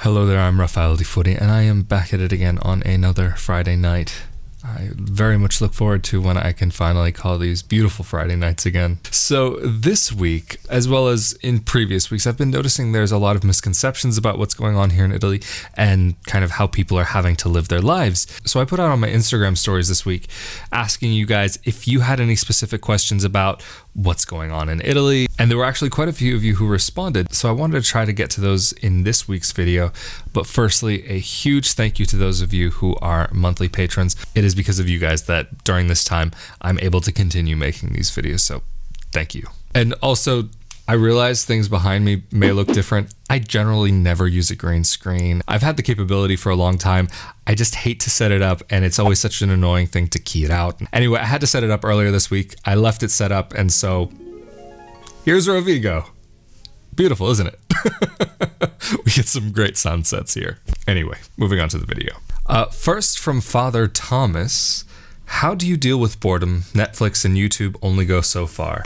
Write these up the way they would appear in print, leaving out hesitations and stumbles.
Hello there, I'm Rafael Furia, and I am back at it again on another Friday night. I very much look forward to when I can finally call these beautiful Friday nights again. So this week, as well as in previous weeks, I've been noticing there's a lot of misconceptions about what's going on here in Italy and kind of how people are having to live their lives. So I put out on my Instagram stories this week asking you guys if you had any specific questions about what's going on in Italy, and there were actually quite a few of you who responded, so I wanted to try to get to those in this week's video. But firstly, a huge thank you to those of you who are monthly patrons. It is because of you guys that during this time I'm able to continue making these videos, so thank you. And also, I realize things behind me may look different. I generally never use a green screen. I've had the capability for a long time. I just hate to set it up, and it's always such an annoying thing to key it out. Anyway, I had to set it up earlier this week. I left it set up, and so here's Rovigo. Beautiful, isn't it? We get some great sunsets here. Anyway, moving on to the video. First, from Father Thomas, how do you deal with boredom? Netflix and YouTube only go so far.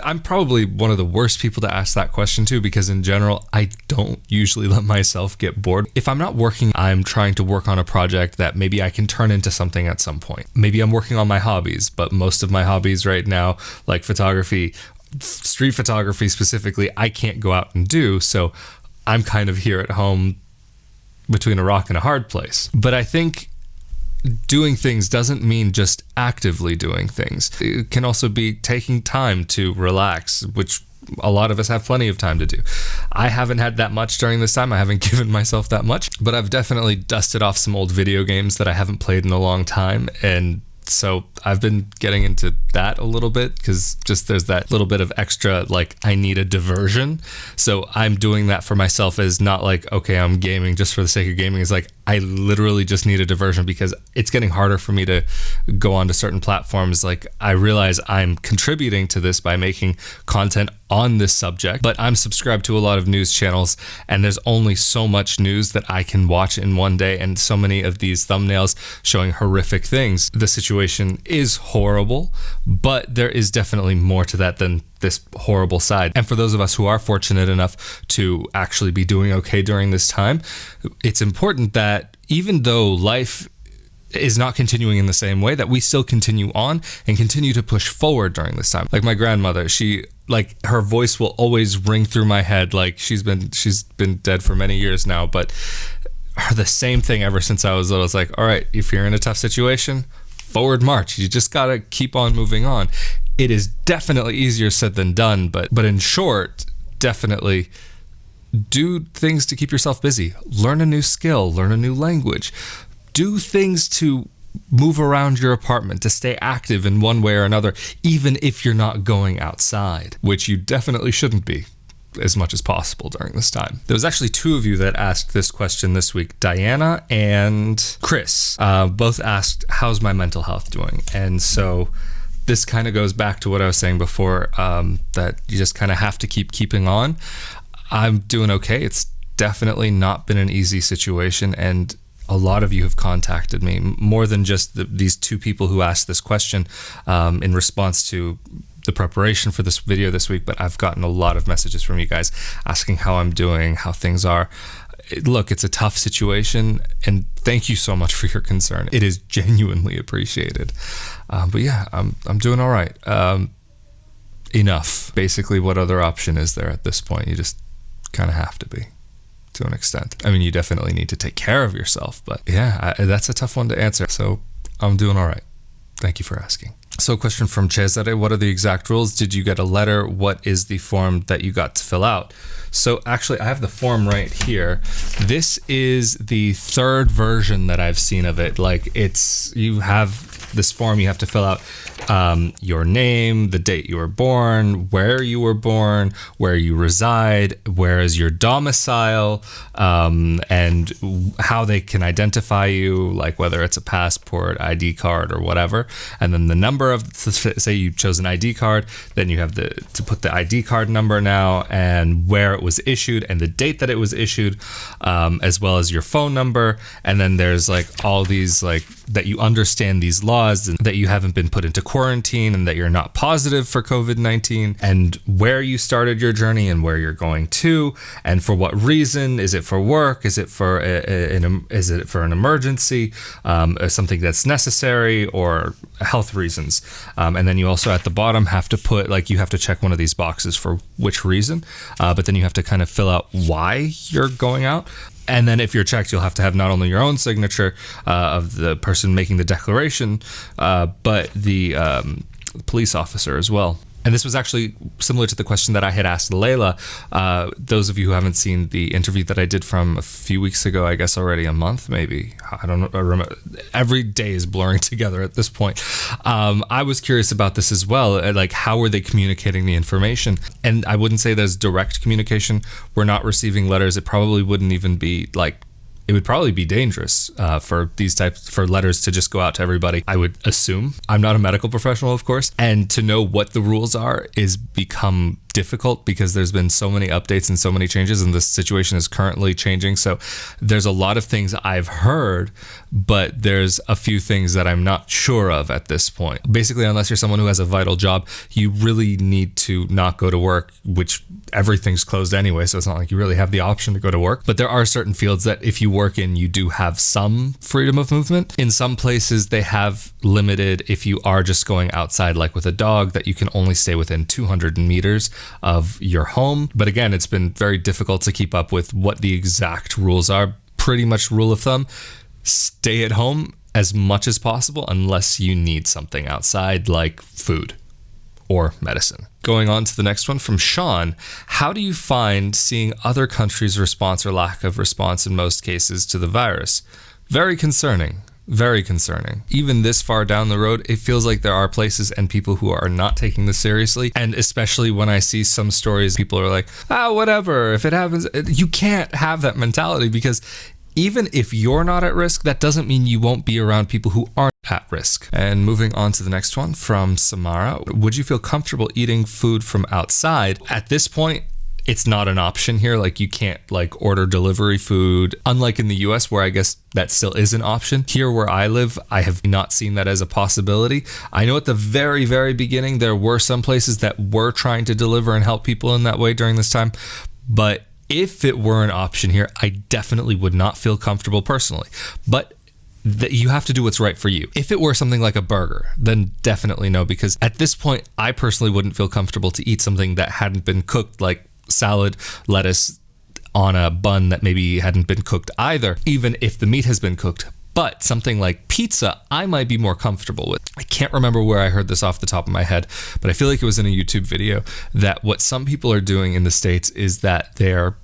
I'm probably one of the worst people to ask that question to, because in general, I don't usually let myself get bored. If I'm not working, I'm trying to work on a project that maybe I can turn into something at some point. Maybe I'm working on my hobbies, but most of my hobbies right now, like photography, street photography specifically, I can't go out and do. So I'm kind of here at home between a rock and a hard place. But I think doing things doesn't mean just actively doing things. It can also be taking time to relax, which a lot of us have plenty of time to do. I haven't had that much during this time. I haven't given myself that much, but I've definitely dusted off some old video games that I haven't played in a long time. And so I've been getting into that a little bit, because just there's that little bit of extra, like, I need a diversion. So I'm doing that for myself, as not like, okay, I'm gaming just for the sake of gaming. It's like, I literally just need a diversion, because it's getting harder for me to go onto certain platforms. Like, I realize I'm contributing to this by making content on this subject, but I'm subscribed to a lot of news channels, and there's only so much news that I can watch in one day, and so many of these thumbnails showing horrific things. The situation is horrible, but there is definitely more to that than this horrible side. And for those of us who are fortunate enough to actually be doing okay during this time, it's important that even though life is not continuing in the same way, that we still continue on and continue to push forward during this time. Like my grandmother, her voice will always ring through my head. Like she's been dead for many years now, but the same thing ever since I was little. It's like, all right, if you're in a tough situation, forward march. You just gotta keep on moving on. It is definitely easier said than done, but in short, definitely do things to keep yourself busy. Learn a new skill, learn a new language. Do things to move around your apartment, to stay active in one way or another, even if you're not going outside, which you definitely shouldn't be as much as possible during this time. There was actually two of you that asked this question this week, Diana and Chris. Both asked, how's my mental health doing? And so this kind of goes back to what I was saying before, that you just kind of have to keeping on. I'm doing okay. It's definitely not been an easy situation, and a lot of you have contacted me, more than just these two people who asked this question in response to the preparation for this video this week, but I've gotten a lot of messages from you guys asking how I'm doing, how things are. Look, it's a tough situation, and thank you so much for your concern. It is genuinely appreciated. But yeah, I'm doing all right. Enough. Basically, what other option is there at this point? You just kind of have to be, to an extent. I mean, you definitely need to take care of yourself, but yeah, that's a tough one to answer. So I'm doing all right. Thank you for asking. So a question from Cesare, what are the exact rules? Did you get a letter? What is the form that you got to fill out? So actually, I have the form right here. This is the third version that I've seen of it. Like, you have this form you have to fill out, your name, the date you were born, where you were born, where you reside, where is your domicile, and how they can identify you, like whether it's a passport, ID card, or whatever. And then the number of, say you chose an ID card, then you have to put the ID card number now, and where it was issued, and the date that it was issued, as well as your phone number. And then there's like all these, like, that you understand these laws and that you haven't been put into quarantine and that you're not positive for COVID-19, and where you started your journey and where you're going to, and for what reason. Is it for work? Is it for an emergency, something that's necessary, or health reasons? And then you also at the bottom have to put, like, you have to check one of these boxes for which reason, but then you have to kind of fill out why you're going out. And then if you're checked, you'll have to have not only your own signature of the person making the declaration, but the police officer as well. And this was actually similar to the question that I had asked Layla. Those of you who haven't seen the interview that I did from a few weeks ago, I guess already a month, maybe. I don't know. I remember. Every day is blurring together at this point. I was curious about this as well. Like, how were they communicating the information? And I wouldn't say there's direct communication. We're not receiving letters. It probably wouldn't even be like, it would probably be dangerous for letters to just go out to everybody, I would assume. I'm not a medical professional, of course, and to know what the rules are is become difficult because there's been so many updates and so many changes, and the situation is currently changing. So there's a lot of things I've heard, but there's a few things that I'm not sure of at this point. Basically, unless you're someone who has a vital job, you really need to not go to work, which everything's closed anyway, so it's not like you really have the option to go to work. But there are certain fields that if you work in, you do have some freedom of movement. In some places, they have limited, if you are just going outside, like with a dog, that you can only stay within 200 meters of your home. But again, it's been very difficult to keep up with what the exact rules are. Pretty much rule of thumb, stay at home as much as possible unless you need something outside, like food or medicine. Going on to the next one from Sean. How do you find seeing other countries' response or lack of response in most cases to the virus? Very concerning. Very concerning. Even this far down the road, it feels like there are places and people who are not taking this seriously. And especially when I see some stories, people are like, whatever, if it happens. You can't have that mentality, because even if you're not at risk, that doesn't mean you won't be around people who aren't at risk. And moving on to the next one from Samara. Would you feel comfortable eating food from outside? At this point, it's not an option here. Like, you can't order delivery food, unlike in the US, where I guess that still is an option. Here where I live, I have not seen that as a possibility. I know at the very, very beginning, there were some places that were trying to deliver and help people in that way during this time. But if it were an option here, I definitely would not feel comfortable personally. But you have to do what's right for you. If it were something like a burger, then definitely no, because at this point, I personally wouldn't feel comfortable to eat something that hadn't been cooked, like salad, lettuce on a bun that maybe hadn't been cooked either, even if the meat has been cooked. But something like pizza, I might be more comfortable with. I can't remember where I heard this off the top of my head, but I feel like it was in a YouTube video, that what some people are doing in the States is that they're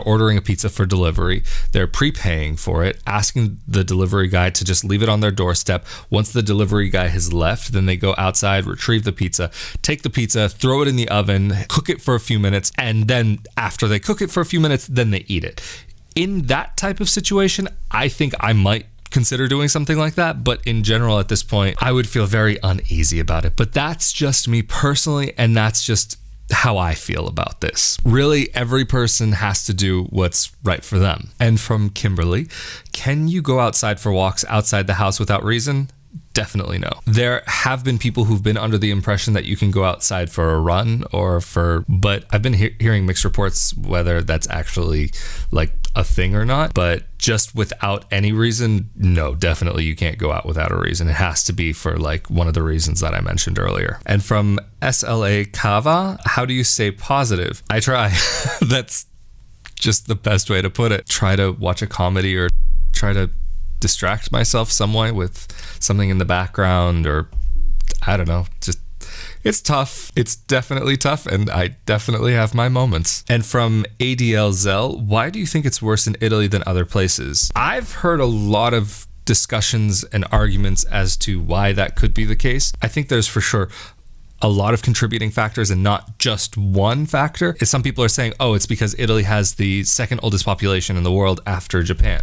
ordering a pizza for delivery. They're prepaying for it, asking the delivery guy to just leave it on their doorstep. Once the delivery guy has left, then they go outside, retrieve the pizza, take the pizza, throw it in the oven, cook it for a few minutes, and then after they cook it for a few minutes, then they eat it. In that type of situation, I think I might consider doing something like that, but in general at this point, I would feel very uneasy about it. But that's just me personally, and that's just how I feel about this. Really, every person has to do what's right for them. And from Kimberly, can you go outside for walks outside the house without reason? Definitely no. There have been people who've been under the impression that you can go outside for a run but I've been hearing mixed reports whether that's actually like a thing or not. But just without any reason, no, definitely you can't go out without a reason. It has to be for like one of the reasons that I mentioned earlier. And from SLA Kava, how do you stay positive? I try. That's just the best way to put it. Try to watch a comedy or try to distract myself some way with something in the background, or I don't know, just it's tough. It's definitely tough, and I definitely have my moments. And from ADL Zell, why do you think it's worse in Italy than other places? I've heard a lot of discussions and arguments as to why that could be the case. I think there's for sure a lot of contributing factors and not just one factor. Some people are saying, it's because Italy has the second oldest population in the world after Japan.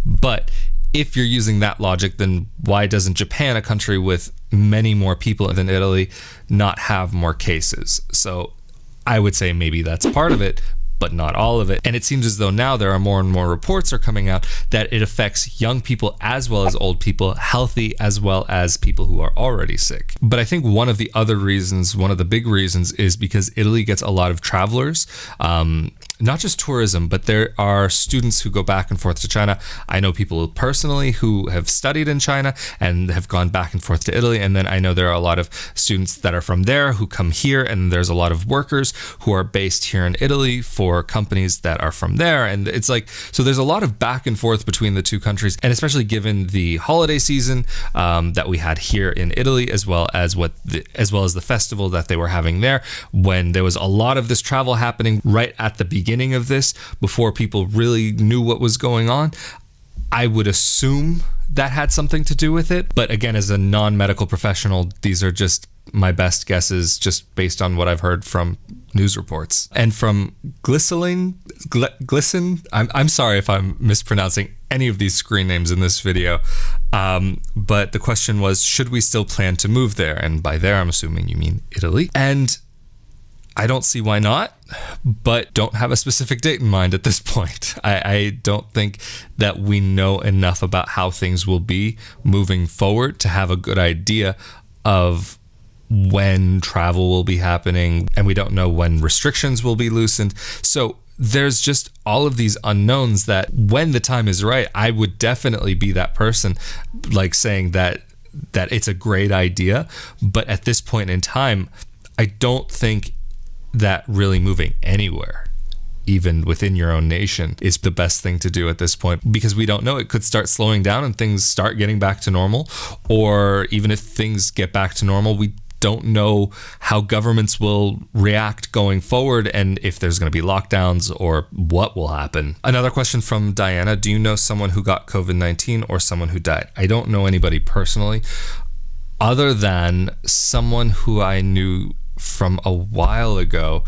But if you're using that logic, then why doesn't Japan, a country with many more people than Italy, not have more cases? So I would say maybe that's part of it, but not all of it. And it seems as though now there are more and more reports are coming out that it affects young people as well as old people, healthy as well as people who are already sick. But I think one of the other reasons, one of the big reasons, is because Italy gets a lot of travelers. Not just tourism, but there are students who go back and forth to China. I know people personally who have studied in China and have gone back and forth to Italy. And then I know there are a lot of students that are from there who come here. And there's a lot of workers who are based here in Italy for companies that are from there. And it's like, so there's a lot of back and forth between the two countries. And especially given the holiday season that we had here in Italy, as well as the festival that they were having there, when there was a lot of this travel happening right at the beginning of this, before people really knew what was going on. I would assume that had something to do with it. But again, as a non-medical professional, these are just my best guesses, just based on what I've heard from news reports. And from Glisten, I'm sorry if I'm mispronouncing any of these screen names in this video, but the question was, should we still plan to move there? And by there, I'm assuming you mean Italy. And I don't see why not, but don't have a specific date in mind at this point. I don't think that we know enough about how things will be moving forward to have a good idea of when travel will be happening, and we don't know when restrictions will be loosened. So there's just all of these unknowns that when the time is right, I would definitely be that person like saying that it's a great idea. But at this point in time, I don't think that really moving anywhere, even within your own nation, is the best thing to do at this point, because we don't know. It could start slowing down and things start getting back to normal, or even if things get back to normal, we don't know how governments will react going forward and if there's going to be lockdowns or what will happen. Another question from Diana: do you know someone who got COVID-19 or someone who died? I don't know anybody personally, other than someone who I knew from a while ago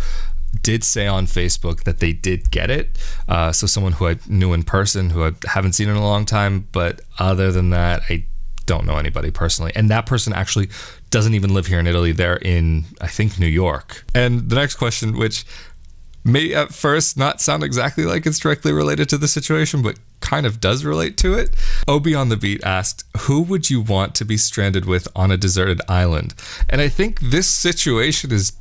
did say on Facebook that they did get it. So someone who I knew in person, who I haven't seen in a long time, but other than that, I don't know anybody personally. And that person actually doesn't even live here in Italy. They're in, I think, New York. And the next question, which may at first not sound exactly like it's directly related to the situation, but kind of does relate to it. Obi on the Beat asked, who would you want to be stranded with on a deserted island? And I think this situation is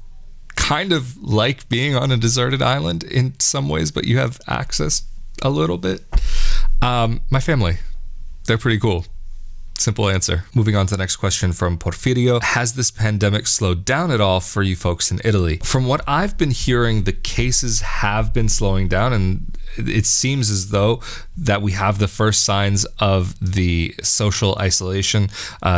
kind of like being on a deserted island in some ways, but you have access a little bit. My family, they're pretty cool. Simple answer. Moving on to the next question from Porfirio. Has this pandemic slowed down at all for you folks in Italy? From what I've been hearing, the cases have been slowing down, and it seems as though that we have the first signs of the social isolation,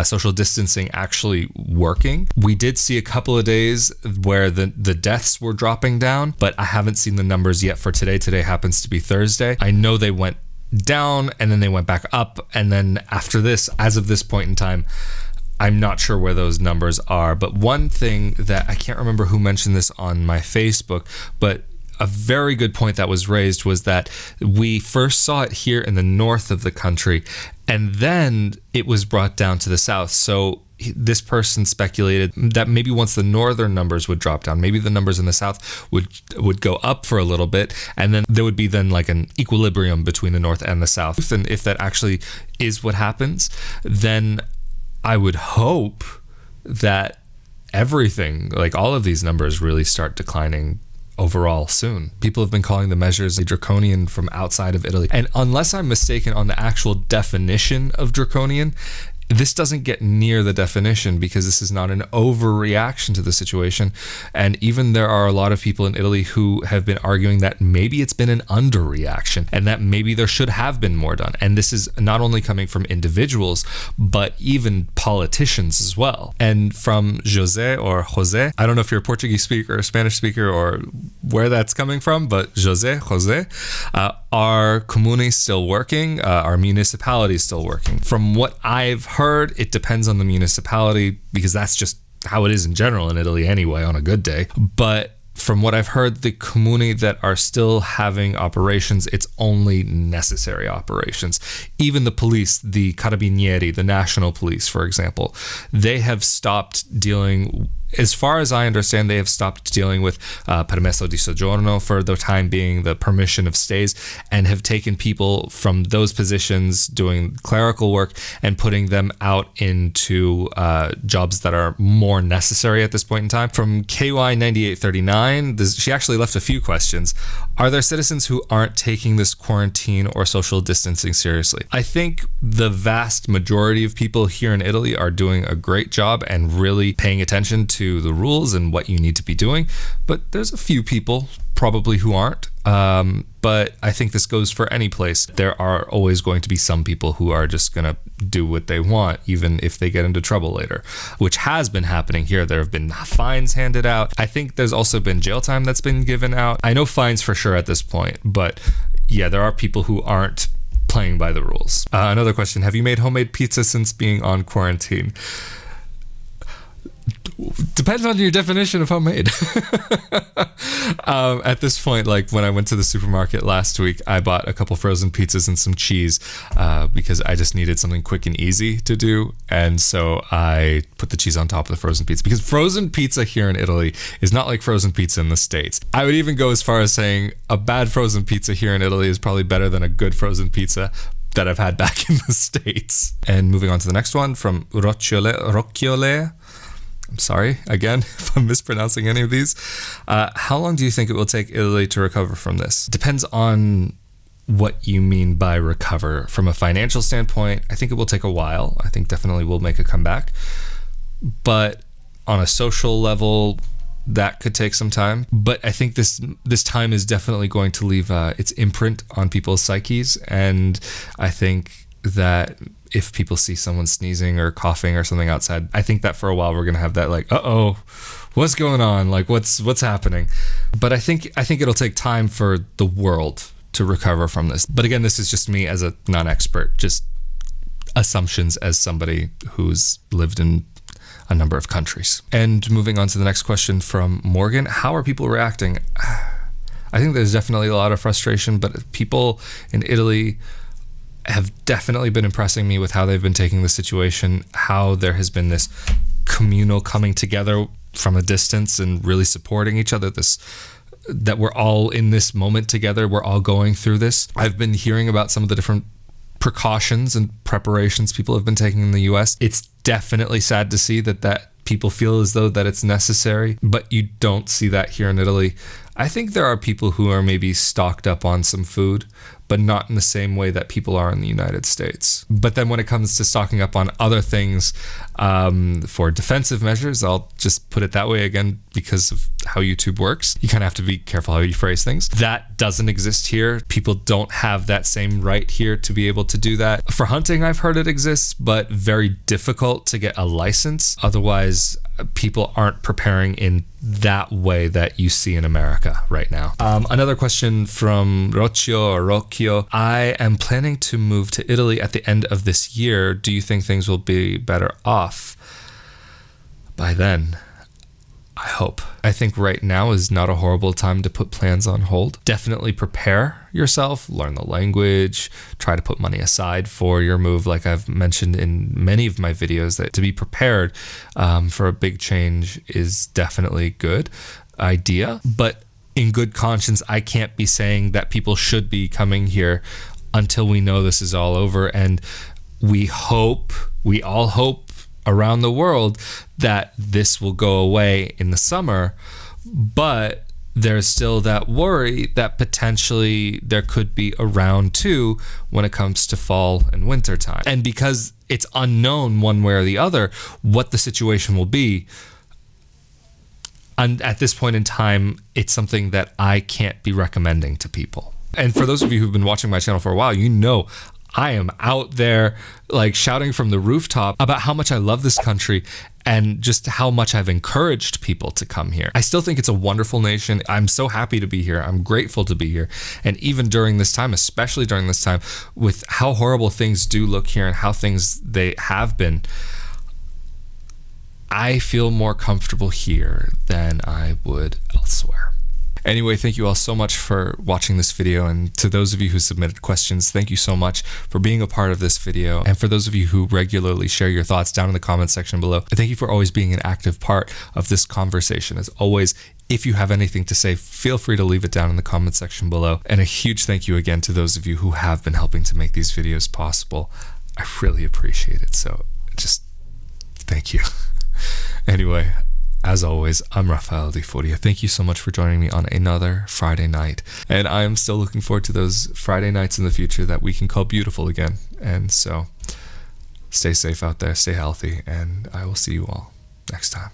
social distancing actually working. We did see a couple of days where the deaths were dropping down, but I haven't seen the numbers yet for today. Today happens to be Thursday. I know they went down and then they went back up, and then after this, as of this point in time, I'm not sure where those numbers are. But one thing that I can't remember who mentioned this on my Facebook, but a very good point that was raised was that we first saw it here in the north of the country, and then it was brought down to the south. So this person speculated that maybe once the northern numbers would drop down, maybe the numbers in the south would go up for a little bit, and then there would be then like an equilibrium between the north and the south. And if that actually is what happens, then I would hope that everything, like all of these numbers, really start declining overall soon. People have been calling the measures draconian from outside of Italy. And unless I'm mistaken on the actual definition of draconian, this doesn't get near the definition, because this is not an overreaction to the situation. And even there are a lot of people in Italy who have been arguing that maybe it's been an underreaction and that maybe there should have been more done. And this is not only coming from individuals, but even politicians as well. And from Jose, I don't know if you're a Portuguese speaker or a Spanish speaker or where that's coming from, but Jose, our comune is still working, our municipality is still working. From what I've heard, it depends on the municipality, because that's just how it is in general in Italy anyway on a good day. But from what I've heard, the comuni that are still having operations, it's only necessary operations. Even the police, the carabinieri, the national police, for example, they have stopped dealing as far as I understand, they have stopped dealing with permesso di soggiorno for the time being, the permission of stays, and have taken people from those positions doing clerical work and putting them out into jobs that are more necessary at this point in time. From KY9839, she actually left a few questions. Are there citizens who aren't taking this quarantine or social distancing seriously? I think the vast majority of people here in Italy are doing a great job and really paying attention to the rules and what you need to be doing. But there's a few people probably who aren't. But I think this goes for any place. There are always going to be some people who are just going to do what they want, even if they get into trouble later, which has been happening here. There have been fines handed out. I think there's also been jail time that's been given out. I know fines for sure at this point, but yeah, there are people who aren't playing by the rules. Another question, have you made homemade pizza since being on quarantine? Depends on your definition of homemade. At this point, like when I went to the supermarket last week, I bought a couple frozen pizzas and some cheese because I just needed something quick and easy to do. And so I put the cheese on top of the frozen pizza, because frozen pizza here in Italy is not like frozen pizza in the States. I would even go as far as saying a bad frozen pizza here in Italy is probably better than a good frozen pizza that I've had back in the States. And moving on to the next one from Rocchiole. I'm sorry, again, if I'm mispronouncing any of these. How long do you think it will take Italy to recover from this? Depends on what you mean by recover. From a financial standpoint, I think it will take a while. I think definitely we'll make a comeback. But on a social level, that could take some time. But I think this time is definitely going to leave its imprint on people's psyches. And I think that if people see someone sneezing or coughing or something outside, I think that for a while we're going to have that like, uh-oh, what's going on? Like what's happening? But I think it'll take time for the world to recover from this. But again, this is just me as a non-expert, just assumptions as somebody who's lived in a number of countries. And moving on to the next question from Morgan, how are people reacting? I think there's definitely a lot of frustration, but people in Italy have definitely been impressing me with how they've been taking the situation, how there has been this communal coming together from a distance and really supporting each other, that we're all in this moment together, we're all going through this. I've been hearing about some of the different precautions and preparations people have been taking in the US. It's definitely sad to see that people feel as though that it's necessary, but you don't see that here in Italy. I think there are people who are maybe stocked up on some food, but not in the same way that people are in the United States. But then when it comes to stocking up on other things for defensive measures, I'll just put it that way again because of how YouTube works. You kind of have to be careful how you phrase things. That doesn't exist here. People don't have that same right here to be able to do that. For hunting, I've heard it exists, but very difficult to get a license. Otherwise, people aren't preparing in that way that you see in America right now. Another question from Rocchio. I am planning to move to Italy at the end of this year. Do you think things will be better off by then? I hope. I think right now is not a horrible time to put plans on hold. Definitely prepare yourself, learn the language, try to put money aside for your move. Like I've mentioned in many of my videos, that to be prepared for a big change is definitely a good idea. But in good conscience, I can't be saying that people should be coming here until we know this is all over. And we all hope around the world that this will go away in the summer, but there's still that worry that potentially there could be a round two when it comes to fall and winter time. And because it's unknown one way or the other what the situation will be, and at this point in time, it's something that I can't be recommending to people. And for those of you who've been watching my channel for a while, you know I am out there like shouting from the rooftop about how much I love this country and just how much I've encouraged people to come here. I still think it's a wonderful nation. I'm so happy to be here. I'm grateful to be here. And even during this time, especially during this time, with how horrible things do look here and how things they have been, I feel more comfortable here than I would elsewhere. Anyway, thank you all so much for watching this video, and to those of you who submitted questions, thank you so much for being a part of this video. And for those of you who regularly share your thoughts down in the comment section below, thank you for always being an active part of this conversation. As always, if you have anything to say, feel free to leave it down in the comment section below. And a huge thank you again to those of you who have been helping to make these videos possible. I really appreciate it. So just thank you. Anyway, as always, I'm Rafael de Furia. Thank you so much for joining me on another Friday night. And I am still looking forward to those Friday nights in the future that we can call beautiful again. And so stay safe out there, stay healthy, and I will see you all next time.